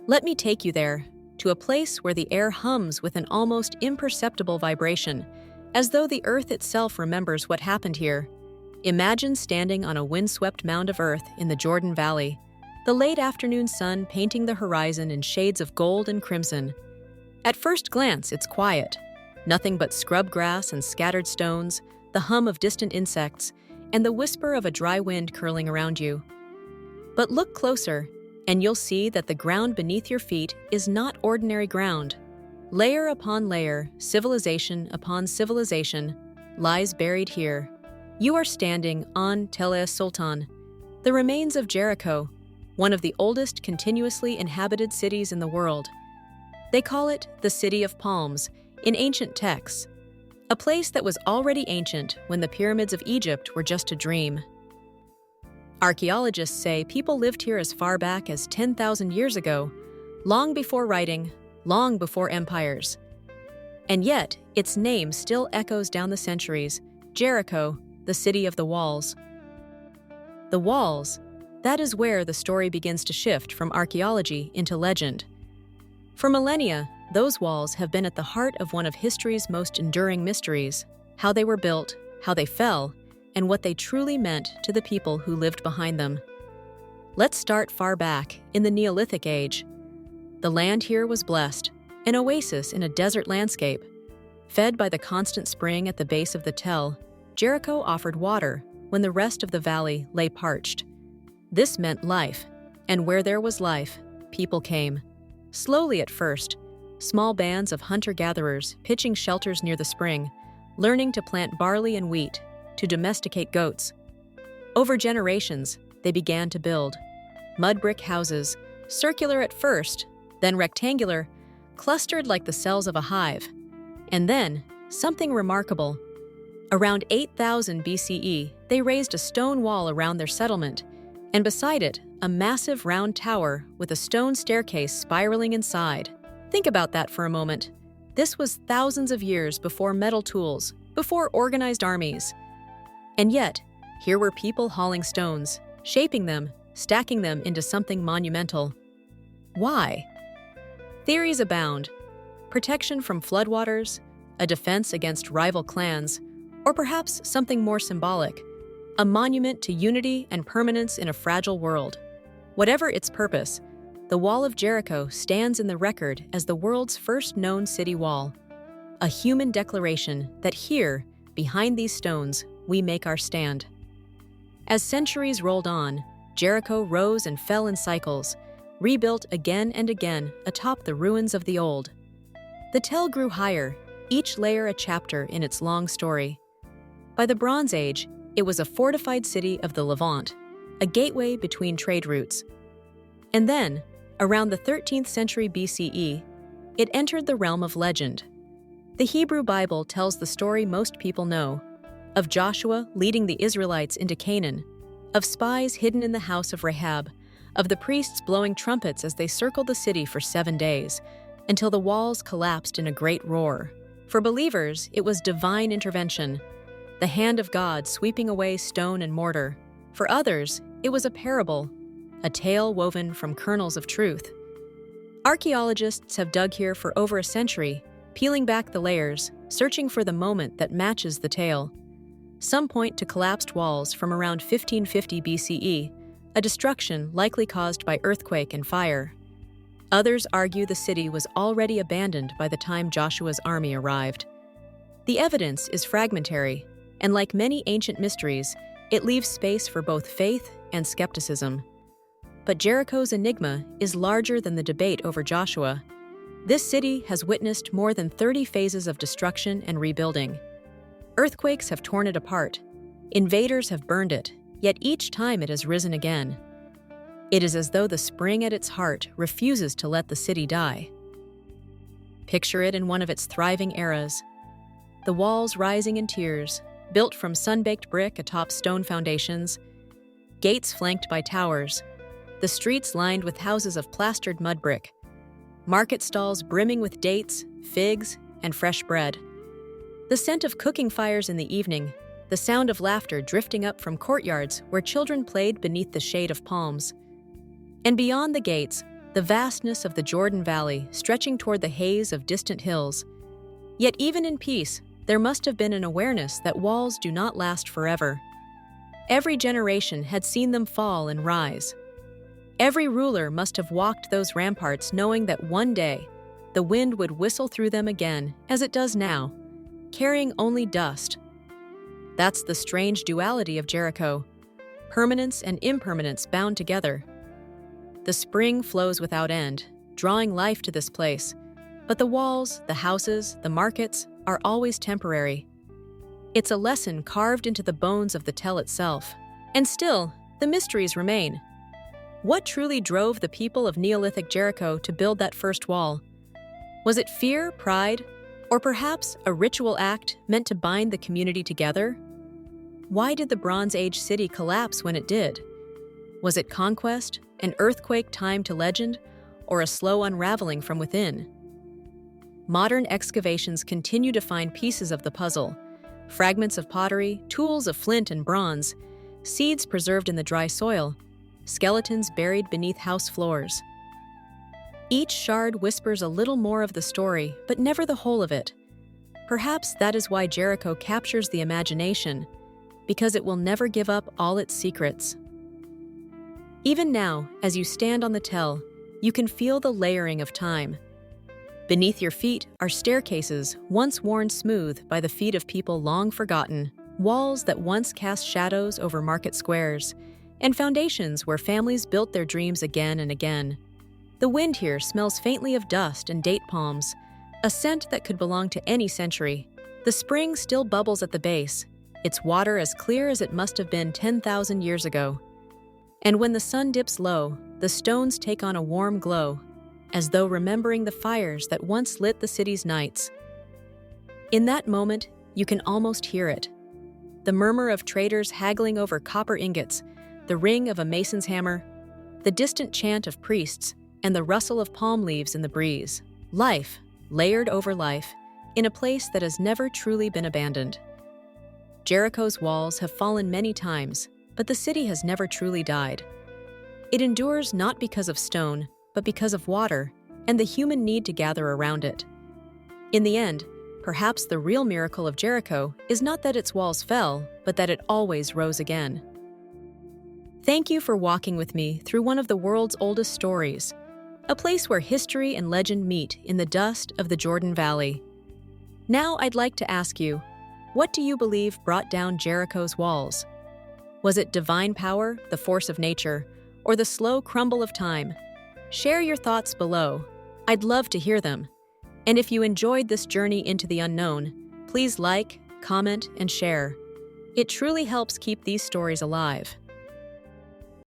Let me take you there, to a place where the air hums with an almost imperceptible vibration, as though the earth itself remembers what happened here. Imagine standing on a windswept mound of earth in the Jordan Valley, the late afternoon sun painting the horizon in shades of gold and crimson. At first glance, it's quiet. Nothing but scrub grass and scattered stones, the hum of distant insects, and the whisper of a dry wind curling around you. But look closer, and you'll see that the ground beneath your feet is not ordinary ground. Layer upon layer, civilization upon civilization, lies buried here. You are standing on es-Sultan, the remains of Jericho, one of the oldest continuously inhabited cities in the world. They call it the City of Palms in ancient texts, a place that was already ancient when the pyramids of Egypt were just a dream. Archaeologists say people lived here as far back as 10,000 years ago, long before writing, long before empires. And yet, its name still echoes down the centuries: Jericho, the city of the walls. The walls, that is where the story begins to shift from archaeology into legend. For millennia, those walls have been at the heart of one of history's most enduring mysteries: how they were built, how they fell, and what they truly meant to the people who lived behind them. Let's start far back, in the Neolithic age. The land here was blessed, an oasis in a desert landscape. Fed by the constant spring at the base of the tell, Jericho offered water when the rest of the valley lay parched. This meant life, and where there was life, people came. Slowly at first, small bands of hunter-gatherers pitching shelters near the spring, learning to plant barley and wheat, to domesticate goats. Over generations, they began to build mud brick houses, circular at first, then rectangular, clustered like the cells of a hive. And then, something remarkable. Around 8000 BCE, they raised a stone wall around their settlement, and beside it, a massive round tower with a stone staircase spiraling inside. Think about that for a moment. This was thousands of years before metal tools, before organized armies. And yet, here were people hauling stones, shaping them, stacking them into something monumental. Why? Theories abound: protection from floodwaters, a defense against rival clans, or perhaps something more symbolic, a monument to unity and permanence in a fragile world. Whatever its purpose, the Wall of Jericho stands in the record as the world's first known city wall, a human declaration that here, behind these stones, we make our stand. As centuries rolled on, Jericho rose and fell in cycles, rebuilt again and again atop the ruins of the old. The tell grew higher, each layer a chapter in its long story. By the Bronze Age, it was a fortified city of the Levant, a gateway between trade routes. And then, around the 13th century BCE, it entered the realm of legend. The Hebrew Bible tells the story most people know, of Joshua leading the Israelites into Canaan, of spies hidden in the house of Rahab, of the priests blowing trumpets as they circled the city for 7 days, until the walls collapsed in a great roar. For believers, it was divine intervention, the hand of God sweeping away stone and mortar. For others, it was a parable, a tale woven from kernels of truth. Archaeologists have dug here for over a century, peeling back the layers, searching for the moment that matches the tale. Some point to collapsed walls from around 1550 BCE, a destruction likely caused by earthquake and fire. Others argue the city was already abandoned by the time Joshua's army arrived. The evidence is fragmentary, and like many ancient mysteries, it leaves space for both faith and skepticism. But Jericho's enigma is larger than the debate over Joshua. This city has witnessed more than 30 phases of destruction and rebuilding. Earthquakes have torn it apart. Invaders have burned it, yet each time it has risen again. It is as though the spring at its heart refuses to let the city die. Picture it in one of its thriving eras. The walls rising in tiers, built from sun-baked brick atop stone foundations, gates flanked by towers, the streets lined with houses of plastered mud brick, market stalls brimming with dates, figs, and fresh bread. The scent of cooking fires in the evening, the sound of laughter drifting up from courtyards where children played beneath the shade of palms. And beyond the gates, the vastness of the Jordan Valley stretching toward the haze of distant hills. Yet even in peace, there must have been an awareness that walls do not last forever. Every generation had seen them fall and rise. Every ruler must have walked those ramparts knowing that one day, the wind would whistle through them again, as it does now, carrying only dust. That's the strange duality of Jericho, permanence and impermanence bound together. The spring flows without end, drawing life to this place, but the walls, the houses, the markets are always temporary. It's a lesson carved into the bones of the tell itself. And still, the mysteries remain. What truly drove the people of Neolithic Jericho to build that first wall? Was it fear, pride, or perhaps a ritual act meant to bind the community together? Why did the Bronze Age city collapse when it did? Was it conquest, an earthquake timed to legend, or a slow unraveling from within? Modern excavations continue to find pieces of the puzzle, fragments of pottery, tools of flint and bronze, seeds preserved in the dry soil, skeletons buried beneath house floors. Each shard whispers a little more of the story, but never the whole of it. Perhaps that is why Jericho captures the imagination, because it will never give up all its secrets. Even now, as you stand on the tell, you can feel the layering of time. Beneath your feet are staircases once worn smooth by the feet of people long forgotten, walls that once cast shadows over market squares, and foundations where families built their dreams again and again. The wind here smells faintly of dust and date palms, a scent that could belong to any century. The spring still bubbles at the base, its water as clear as it must have been 10,000 years ago. And when the sun dips low, the stones take on a warm glow, as though remembering the fires that once lit the city's nights. In that moment, you can almost hear it. The murmur of traders haggling over copper ingots, the ring of a mason's hammer, the distant chant of priests, and the rustle of palm leaves in the breeze. Life, layered over life, in a place that has never truly been abandoned. Jericho's walls have fallen many times, but the city has never truly died. It endures not because of stone, but because of water and the human need to gather around it. In the end, perhaps the real miracle of Jericho is not that its walls fell, but that it always rose again. Thank you for walking with me through one of the world's oldest stories, a place where history and legend meet in the dust of the Jordan Valley. Now I'd like to ask you, what do you believe brought down Jericho's walls? Was it divine power, the force of nature, or the slow crumble of time? Share your thoughts below. I'd love to hear them. And if you enjoyed this journey into the unknown, please like, comment, and share. It truly helps keep these stories alive.